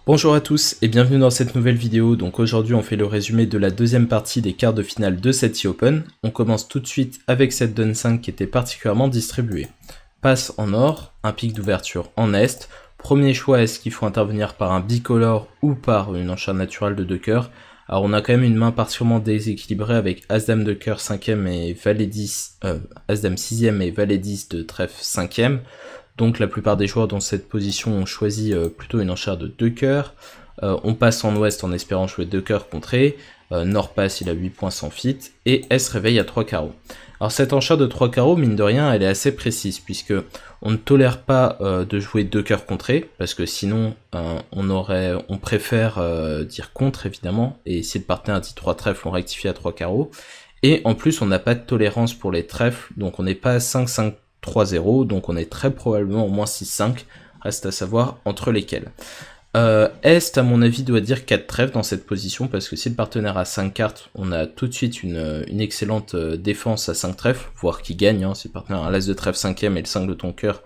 Bonjour à tous et bienvenue dans cette nouvelle vidéo. Donc aujourd'hui on fait le résumé de la deuxième partie des quarts de finale de cette SEA Open. On commence tout de suite avec cette Dun 5 qui était particulièrement distribuée. Passe en or, un pic d'ouverture en est. Premier choix, est-ce qu'il faut intervenir par un bicolore ou par une enchère naturelle de 2 cœurs? Alors on a quand même une main particulièrement déséquilibrée avec As-Dame de cœur 5ème et Valet 10, As-Dame 6ème et Valet 10 de trèfle 5ème. Donc la plupart des joueurs dans cette position ont choisi plutôt une enchère de 2 cœurs. On passe en ouest en espérant jouer 2 cœurs contrés. Nord passe, il a 8 points sans fit. Et S réveille à 3 carreaux. Alors cette enchère de 3 carreaux, mine de rien, elle est assez précise, puisque on ne tolère pas de jouer 2 cœurs contrés, parce que sinon on préfère dire contre évidemment, et si le partenaire dit 3 trèfles, on rectifie à 3 carreaux. Et en plus on n'a pas de tolérance pour les trèfles, donc on n'est pas à 5-5 3-0, donc on est très probablement au moins 6-5, reste à savoir entre lesquels. Est, à mon avis, doit dire 4 trèfles dans cette position, parce que si le partenaire a 5 cartes, on a tout de suite une excellente défense à 5 trèfles, voire qui gagne, hein. Si le partenaire a l'as de trèfle 5ème et le 5 de ton cœur,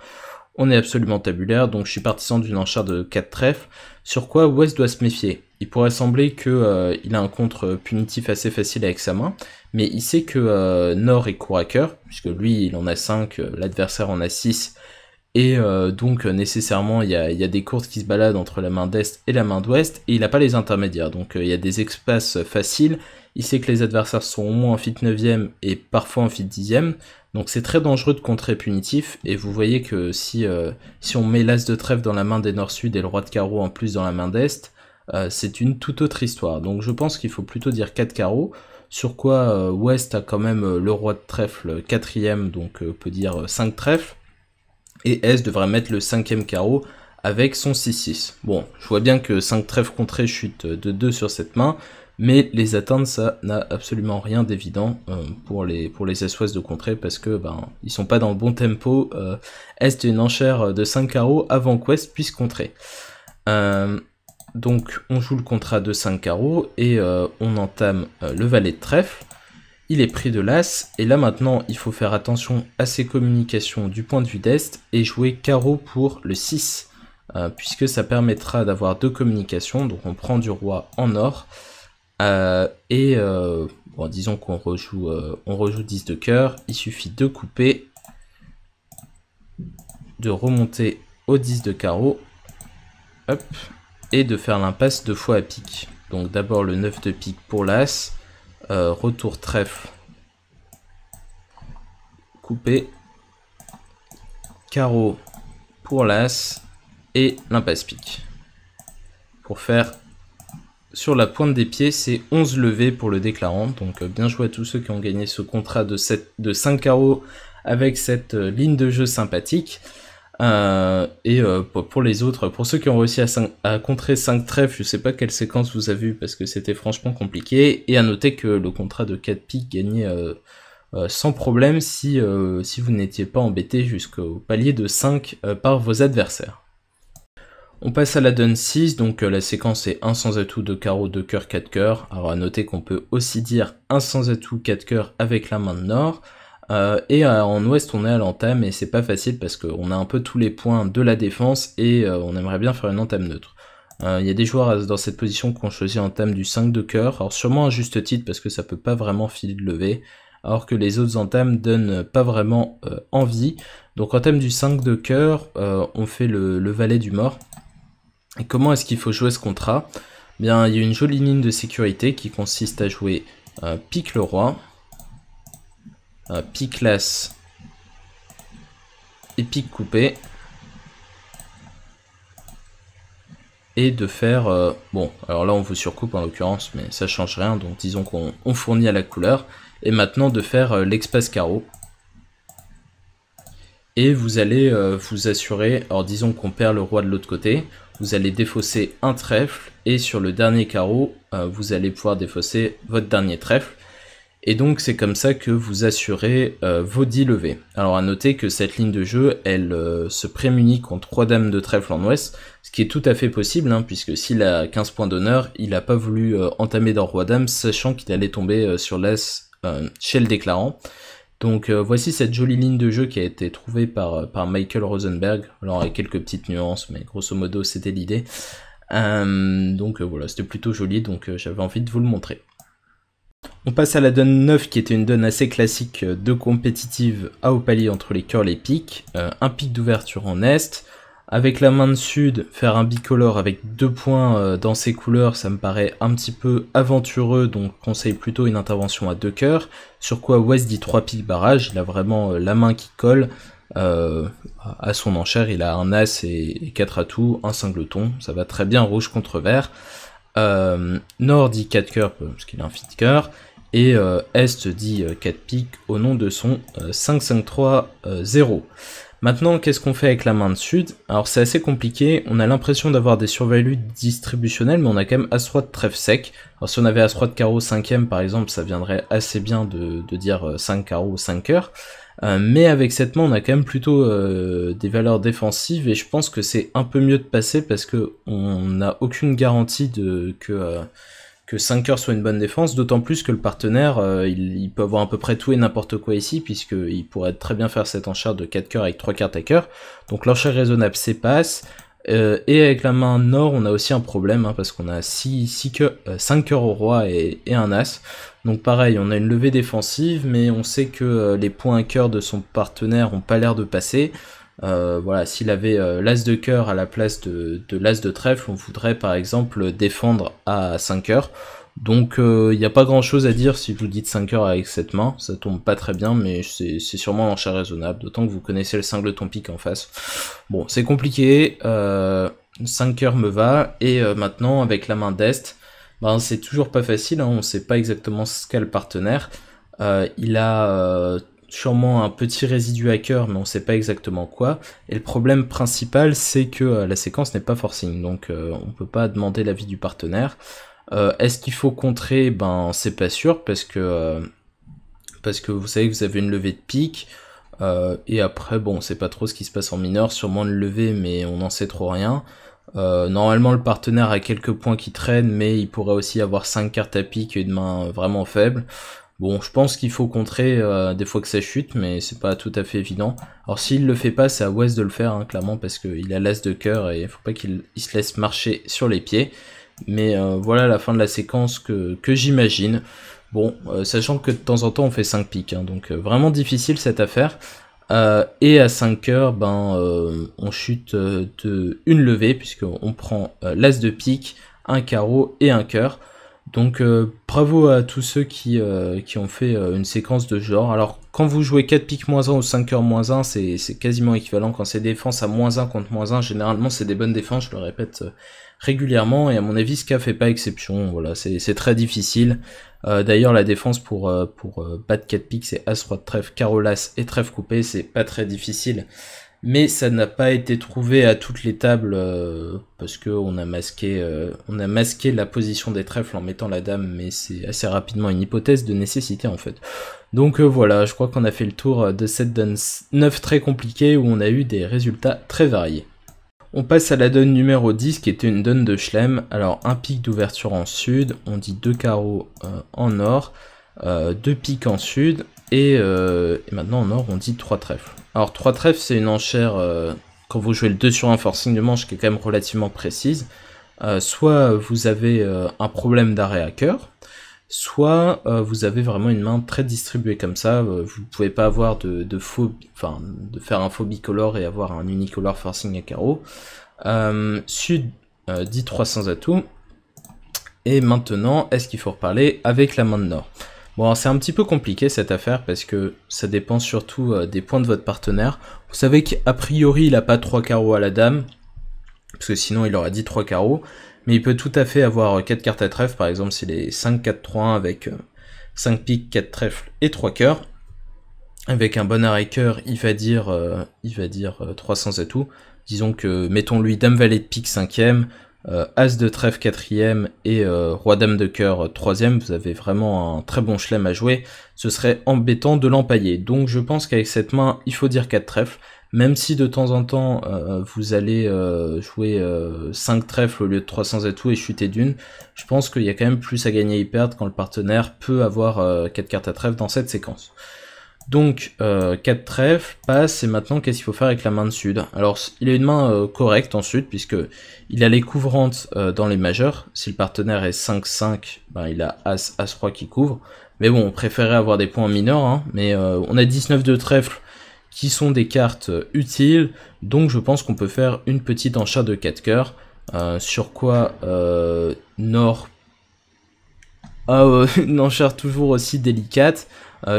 on est absolument tabulaire, donc je suis partisan d'une enchère de 4 trèfles, sur quoi West doit se méfier. Il pourrait sembler que il a un contre punitif assez facile avec sa main, mais il sait que Nord est court à cœur, puisque lui il en a 5, l'adversaire en a 6, et donc nécessairement il y a des courses qui se baladent entre la main d'Est et la main d'Ouest, et il n'a pas les intermédiaires, donc il y a des espaces faciles, il sait que les adversaires sont au moins en fit 9ème et parfois en fit 10ème, donc c'est très dangereux de contrer punitif, et vous voyez que si on met l'as de trèfle dans la main des Nord-Sud et le roi de carreau en plus dans la main d'Est, c'est une toute autre histoire. Donc je pense qu'il faut plutôt dire 4 carreaux, sur quoi West a quand même le roi de trèfle 4ème, donc on peut dire 5 trèfles, et S devrait mettre le 5ème carreau avec son 6-6. Bon, je vois bien que 5 trèfles contrés chute de 2 sur cette main, mais les atteindre ça n'a absolument rien d'évident pour les S-Ouest de contrer, parce que ils sont pas dans le bon tempo. Est une enchère de 5 carreaux avant qu'Ouest puisse contrer. Donc on joue le contrat de 5 carreaux et on entame le valet de trèfle. Il est pris de l'as, et là maintenant il faut faire attention à ses communications du point de vue d'Est et jouer carreau pour le 6, puisque ça permettra d'avoir 2 communications. Donc on prend du roi en or, bon, disons qu'on rejoue 10 de cœur, il suffit de couper, de remonter au 10 de carreau, hop, et de faire l'impasse 2 fois à pique. Donc d'abord le 9 de pique pour l'as, retour trèfle, coupé, carreau pour l'as, et l'impasse pique. Pour faire sur la pointe des pieds, c'est 11 levées pour le déclarant, donc bien joué à tous ceux qui ont gagné ce contrat de 5 carreaux avec cette ligne de jeu sympathique. Pour les autres, pour ceux qui ont réussi à contrer 5 trèfles, je sais pas quelle séquence vous avez vu parce que c'était franchement compliqué, et à noter que le contrat de 4 piques gagnait sans problème si vous n'étiez pas embêté jusqu'au palier de 5 par vos adversaires. On passe à la Dun 6, donc la séquence est 1 sans atout, 2 carreaux, 2 cœurs, 4 cœurs. Alors à noter qu'on peut aussi dire 1 sans atout, 4 cœurs avec la main de Nord. En ouest on est à l'entame, et c'est pas facile parce qu'on a un peu tous les points de la défense, et on aimerait bien faire une entame neutre. Il y a des joueurs dans cette position qui ont choisi entame du 5 de cœur, alors sûrement à juste titre parce que ça peut pas vraiment filer de lever, alors que les autres entames donnent pas vraiment envie. Donc entame du 5 de cœur, on fait le valet du mort. Et comment est-ce qu'il faut jouer ce contrat? Bien, il y a une jolie ligne de sécurité qui consiste à jouer pique le roi, pique l'as et pique coupé, et de faire bon, alors là on vous surcoupe en l'occurrence, mais ça change rien, donc disons qu'on fournit à la couleur, et maintenant de faire l'espace carreau, et vous allez vous assurer, alors disons qu'on perd le roi de l'autre côté, vous allez défausser un trèfle, et sur le dernier carreau vous allez pouvoir défausser votre dernier trèfle. Et donc c'est comme ça que vous assurez vos 10 levées. Alors à noter que cette ligne de jeu, elle se prémunit contre 3 dames de trèfle en ouest, ce qui est tout à fait possible, hein, puisque s'il a 15 points d'honneur, il n'a pas voulu entamer dans roi dame, sachant qu'il allait tomber sur l'as chez le déclarant. Donc voici cette jolie ligne de jeu qui a été trouvée par Michael Rosenberg, alors avec quelques petites nuances, mais grosso modo c'était l'idée. Donc voilà, c'était plutôt joli, donc j'avais envie de vous le montrer. On passe à la donne 9 qui était une donne assez classique de compétitive à haut palier entre les cœurs et les piques. Un pic d'ouverture en est. Avec la main de sud, faire un bicolore avec 2 points dans ces couleurs, ça me paraît un petit peu aventureux, donc conseille plutôt une intervention à 2 cœurs. Sur quoi Ouest dit 3 piques barrage, il a vraiment la main qui colle. À son enchère, il a un as et 4 atouts, un singleton, ça va très bien rouge contre vert. Nord dit 4 cœurs parce qu'il a un fit cœur. Et Est dit 4 piques au nom de son 5-5-3-0. Maintenant, qu'est-ce qu'on fait avec la main de sud? Alors c'est assez compliqué, on a l'impression d'avoir des survalues distributionnelles, mais on a quand même As-Roi de trèfle sec. Alors si on avait As-Roi de carreau 5ème par exemple, ça viendrait assez bien de dire 5 carreaux, 5 cœurs. Mais avec cette main, on a quand même plutôt des valeurs défensives, et je pense que c'est un peu mieux de passer parce que on n'a aucune garantie que 5 cœurs soit une bonne défense, d'autant plus que le partenaire, il peut avoir à peu près tout et n'importe quoi ici, puisqu'il pourrait très bien faire cette enchère de 4 cœurs avec 3 cartes à cœur. Donc l'enchère raisonnable, c'est passe. Et avec la main nord, on a aussi un problème, parce qu'on a 5 cœurs au roi et un as. Donc pareil, on a une levée défensive, mais on sait que les points à cœur de son partenaire n'ont pas l'air de passer. Voilà, s'il avait l'as de cœur à la place de l'as de trèfle, on voudrait par exemple défendre à 5 cœurs. Donc il n'y a pas grand chose à dire si vous dites 5 cœurs avec cette main, ça tombe pas très bien, mais c'est sûrement l'enchère raisonnable, d'autant que vous connaissez le singleton pique en face. Bon, c'est compliqué, 5 cœurs me va, et maintenant avec la main d'Est, ben, c'est toujours pas facile, on sait pas exactement ce qu'a le partenaire. Il a sûrement un petit résidu à cœur, mais on sait pas exactement quoi. Et le problème principal, c'est que la séquence n'est pas forcing, donc on peut pas demander l'avis du partenaire. Est-ce qu'il faut contrer? Ben c'est pas sûr, parce que vous savez que vous avez une levée de pique, et après bon, on sait pas trop ce qui se passe en mineur, sûrement une levée, mais on n'en sait trop rien. Normalement le partenaire a quelques points qui traînent, mais il pourrait aussi avoir 5 cartes à pique et une main vraiment faible. Bon, je pense qu'il faut contrer des fois que ça chute, mais c'est pas tout à fait évident. Alors s'il le fait pas, c'est à Ouest de le faire, clairement, parce qu'il a l'as de cœur et il faut pas qu'il se laisse marcher sur les pieds. Mais voilà la fin de la séquence que j'imagine. Bon, sachant que de temps en temps on fait 5 piques, donc vraiment difficile cette affaire. Et à 5 cœurs, on chute de une levée, puisqu'on prend l'as de pique, un carreau et un cœur. Donc bravo à tous ceux qui ont fait une séquence de genre. Alors quand vous jouez 4 piques -1 ou 5 cœurs -1, c'est quasiment équivalent. Quand c'est défense à -1 contre -1, généralement c'est des bonnes défenses, je le répète régulièrement, et à mon avis Ska fait pas exception. Voilà, c'est très difficile. D'ailleurs la défense pour battre 4 piques, c'est As, Roi de trèfle, carreau l'As et trèfle coupé, c'est pas très difficile. Mais ça n'a pas été trouvé à toutes les tables, parce que on a masqué la position des trèfles en mettant la dame, mais c'est assez rapidement une hypothèse de nécessité en fait. Donc voilà, je crois qu'on a fait le tour de cette donne 9 très compliquée, où on a eu des résultats très variés. On passe à la donne numéro 10 qui était une donne de Chelem. Alors un pic d'ouverture en sud, on dit 2 carreaux en nord, 2 piques en sud, et maintenant en nord on dit 3 trèfles. Alors 3 trèfles, c'est une enchère quand vous jouez le 2 sur 1 forcing de manche qui est quand même relativement précise. Soit vous avez un problème d'arrêt à cœur, soit vous avez vraiment une main très distribuée comme ça. Vous ne pouvez pas avoir de faire un faux bicolore et avoir un unicolore forcing à carreau. Sud dit 300 atouts. Et maintenant, est-ce qu'il faut reparler avec la main de nord? Bon, c'est un petit peu compliqué cette affaire, parce que ça dépend surtout des points de votre partenaire. Vous savez qu'a priori il n'a pas 3 carreaux à la dame, parce que sinon il aurait dit 3 carreaux, mais il peut tout à fait avoir 4 cartes à trèfle, par exemple s'il est 5-4-3-1 avec 5 piques, 4 trèfles et 3 cœurs. Avec un bon arrêt cœur, il va dire 300 atouts. Disons que, mettons-lui dame valet de pique 5ème, As de trèfle 4ème et Roi dame de cœur 3ème, vous avez vraiment un très bon chelem à jouer. Ce serait embêtant de l'empailler. Donc je pense qu'avec cette main, il faut dire 4 trèfles. Même si de temps en temps, vous allez jouer 5 trèfles au lieu de 300 atouts et chuter d'une, je pense qu'il y a quand même plus à gagner et perdre quand le partenaire peut avoir 4 cartes à trèfle dans cette séquence. Donc 4 trèfles, passe, et maintenant qu'est-ce qu'il faut faire avec la main de sud? Alors il a une main correcte en sud, puisque il a les couvrantes dans les majeurs. Si le partenaire est 5-5, ben, il a As, As-Roi qui couvre. Mais bon, on préférait avoir des points en mineur, hein, mais on a 19 de trèfle qui sont des cartes utiles, donc je pense qu'on peut faire une petite enchère de 4 cœurs, sur quoi Nord a une enchère toujours aussi délicate.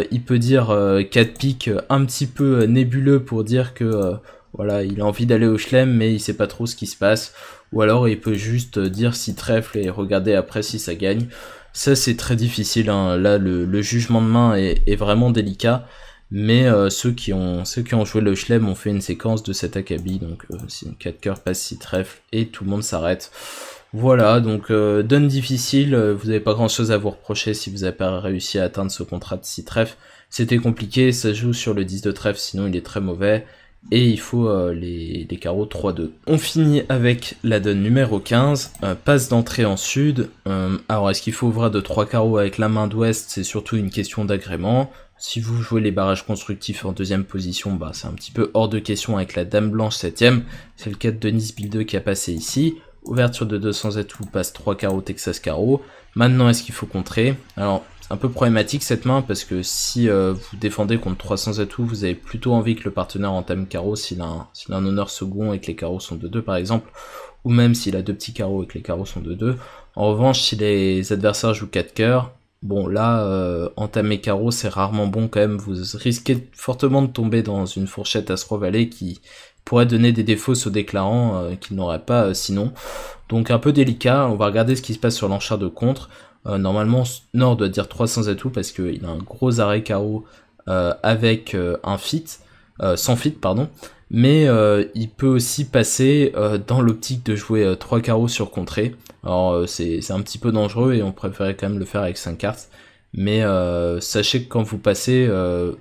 Il peut dire 4 piques un petit peu nébuleux pour dire que voilà, il a envie d'aller au chelem mais il sait pas trop ce qui se passe, ou alors il peut juste dire 6 trèfles et regarder après si ça gagne. Ça c'est très difficile, hein. Là le jugement de main est vraiment délicat. Mais ceux qui ont joué le chelem ont fait une séquence de cet acabit, donc 4 cœurs passe 6 trèfles et tout le monde s'arrête. Voilà, donc donne difficile, vous n'avez pas grand chose à vous reprocher si vous n'avez pas réussi à atteindre ce contrat de 6 trèfles. C'était compliqué, ça joue sur le 10 de trèfle, sinon il est très mauvais. Et il faut les carreaux 3-2. On finit avec la donne numéro 15, passe d'entrée en sud. Alors est-ce qu'il faut ouvrir de 3 carreaux avec la main d'ouest? C'est surtout une question d'agrément. Si vous jouez les barrages constructifs en deuxième position, bah, c'est un petit peu hors de question avec la dame blanche 7ème. C'est le cas de Denis Bill 2 qui a passé ici. Ouverture de 200 atouts, passe 3 carreaux, Texas carreau. Maintenant, est-ce qu'il faut contrer? Alors, c'est un peu problématique cette main, parce que si vous défendez contre 300 atouts, vous avez plutôt envie que le partenaire entame carreau s'il a un honneur second et que les carreaux sont de 2 par exemple, ou même s'il a 2 petits carreaux et que les carreaux sont de 2. En revanche, si les adversaires jouent 4 cœurs, bon là, entamer carreau c'est rarement bon quand même, vous risquez fortement de tomber dans une fourchette As-Roi Valet qui pourrait donner des défauts au déclarant qu'il n'aurait pas sinon. Donc un peu délicat, on va regarder ce qui se passe sur l'enchère de contre. Normalement Nord doit dire 300 atouts parce qu'il a un gros arrêt carreau avec un fit, sans fit pardon. Mais il peut aussi passer dans l'optique de jouer 3 carreaux sur contrée. Alors c'est un petit peu dangereux et on préférait quand même le faire avec 5 cartes. Mais sachez que quand vous passez,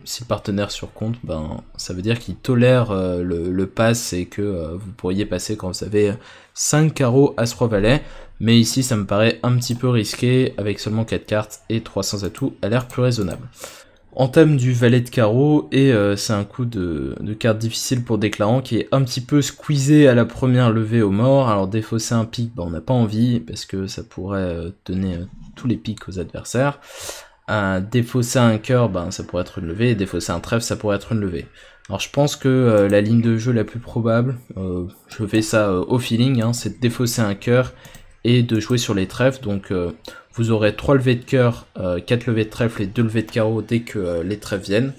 si le partenaire surcompte, ben, ça veut dire qu'il tolère le pass et que vous pourriez passer quand vous avez 5 carreaux As-Roi Valet. Mais ici ça me paraît un petit peu risqué, avec seulement 4 cartes et 300 atouts a l'air plus raisonnable. Entame du valet de carreau et c'est un coup de carte difficile pour déclarant qui est un petit peu squeezé à la première levée au mort. Alors défausser un pic, bah, on n'a pas envie parce que ça pourrait donner tous les pics aux adversaires. Défausser un cœur, bah, ça pourrait être une levée, et défausser un trèfle, ça pourrait être une levée. Alors je pense que la ligne de jeu la plus probable, je fais ça au feeling, hein, c'est de défausser un cœur et de jouer sur les trèfles. Donc vous aurez 3 levées de cœur, 4 levées de trèfle et 2 levées de carreau dès que les trèfles viennent,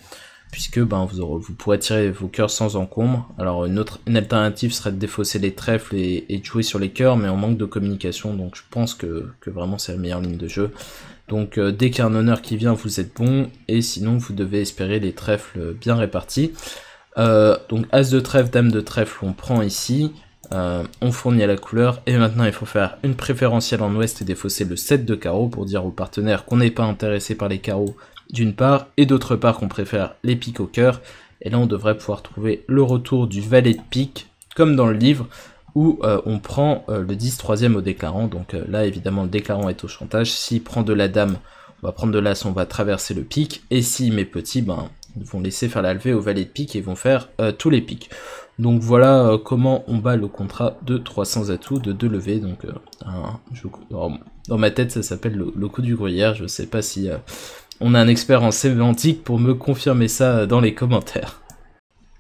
puisque ben, vous pourrez tirer vos cœurs sans encombre. Alors une alternative serait de défausser les trèfles et de jouer sur les cœurs, mais on manque de communication, donc je pense que vraiment c'est la meilleure ligne de jeu. Donc dès qu'il y a un honneur qui vient, vous êtes bon, et sinon vous devez espérer les trèfles bien répartis. Donc As de trèfle, Dame de trèfle, on prend ici. On fournit à la couleur, et maintenant il faut faire une préférentielle en ouest et défausser le 7 de carreau pour dire au partenaire qu'on n'est pas intéressé par les carreaux d'une part, et d'autre part qu'on préfère les piques au cœur. Et là on devrait pouvoir trouver le retour du valet de pique, comme dans le livre, où on prend le 10 3ème au déclarant. Donc là évidemment le déclarant est au chantage, s'il prend de la dame, on va prendre de l'as, on va traverser le pique, et s'il met petit, ben, ils vont laisser faire la levée au valet de pique et vont faire tous les piques. Donc voilà comment on bat le contrat de 300 atouts de 2 levées. Donc dans ma tête ça s'appelle le coup du gruyère, je sais pas si on a un expert en sémantique pour me confirmer ça dans les commentaires.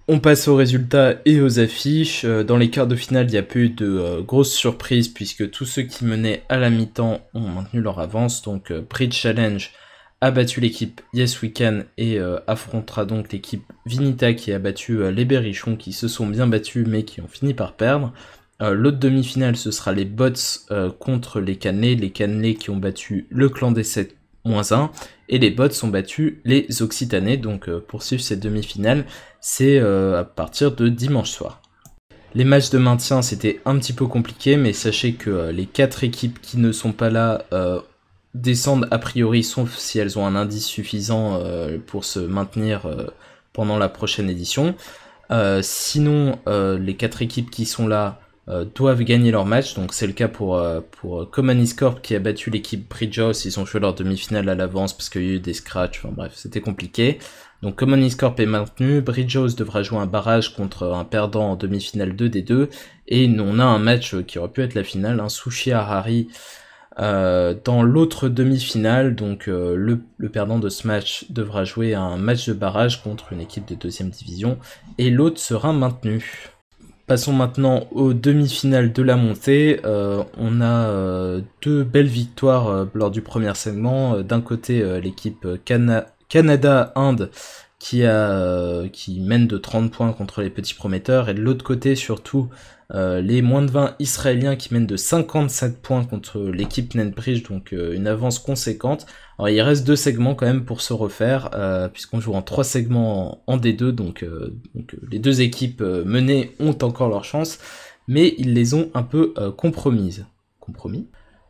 On passe aux résultats et aux affiches. Dans les quarts de finale, il n'y a pas eu de grosses surprises puisque tous ceux qui menaient à la mi-temps ont maintenu leur avance. Donc Bridge Challenge a battu l'équipe Yes We Can et affrontera donc l'équipe Vinita qui a battu les Berrichons qui se sont bien battus mais qui ont fini par perdre. L'autre demi-finale ce sera les Bots contre les Cannelés qui ont battu le clan des 7-1 et les Bots ont battu les Occitanais. Donc pour suivre cette demi-finale c'est à partir de dimanche soir. Les matchs de maintien c'était un petit peu compliqué, mais sachez que les 4 équipes qui ne sont pas là descendent a priori, sauf si elles ont un indice suffisant pour se maintenir pendant la prochaine édition. Sinon, les 4 équipes qui sont là doivent gagner leur match. Donc c'est le cas pour Common Corp qui a battu l'équipe Bridgehouse. Ils ont joué leur demi-finale à l'avance parce qu'il y a eu des scratchs, enfin bref, c'était compliqué. Donc Common Corp est maintenu, Bridgehouse devra jouer un barrage contre un perdant en demi-finale 2D2, et on a un match qui aurait pu être la finale, Sushi Harari dans l'autre demi-finale. Donc le perdant de ce match devra jouer un match de barrage contre une équipe de 2e division, et l'autre sera maintenu. Passons maintenant aux demi-finales de la montée. On a 2 belles victoires lors du premier segment. D'un côté, l'équipe Canada-Inde qui mène de 30 points contre les petits prometteurs, et de l'autre côté surtout les moins de 20 israéliens qui mènent de 57 points contre l'équipe NetBridge, donc une avance conséquente. Alors il reste 2 segments quand même pour se refaire, puisqu'on joue en 3 segments en D2, donc les 2 équipes menées ont encore leur chance, mais ils les ont un peu compromises.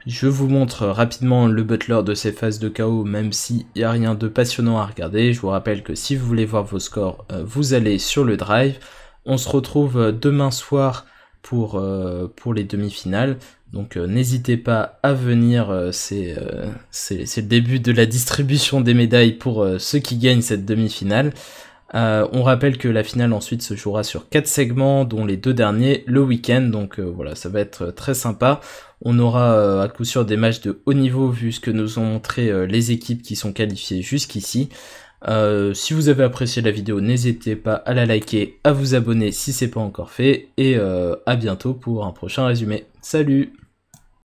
Je vous montre rapidement le butler de ces phases de KO, même s'il n'y a rien de passionnant à regarder. Je vous rappelle que si vous voulez voir vos scores, vous allez sur le drive. On se retrouve demain soir pour les demi-finales. Donc n'hésitez pas à venir, c'est le début de la distribution des médailles pour ceux qui gagnent cette demi-finale. On rappelle que la finale ensuite se jouera sur 4 segments, dont les 2 derniers le week-end, donc voilà, ça va être très sympa. On aura à coup sûr des matchs de haut niveau vu ce que nous ont montré les équipes qui sont qualifiées jusqu'ici. Si vous avez apprécié la vidéo, n'hésitez pas à la liker, à vous abonner si c'est pas encore fait, et à bientôt pour un prochain résumé. Salut!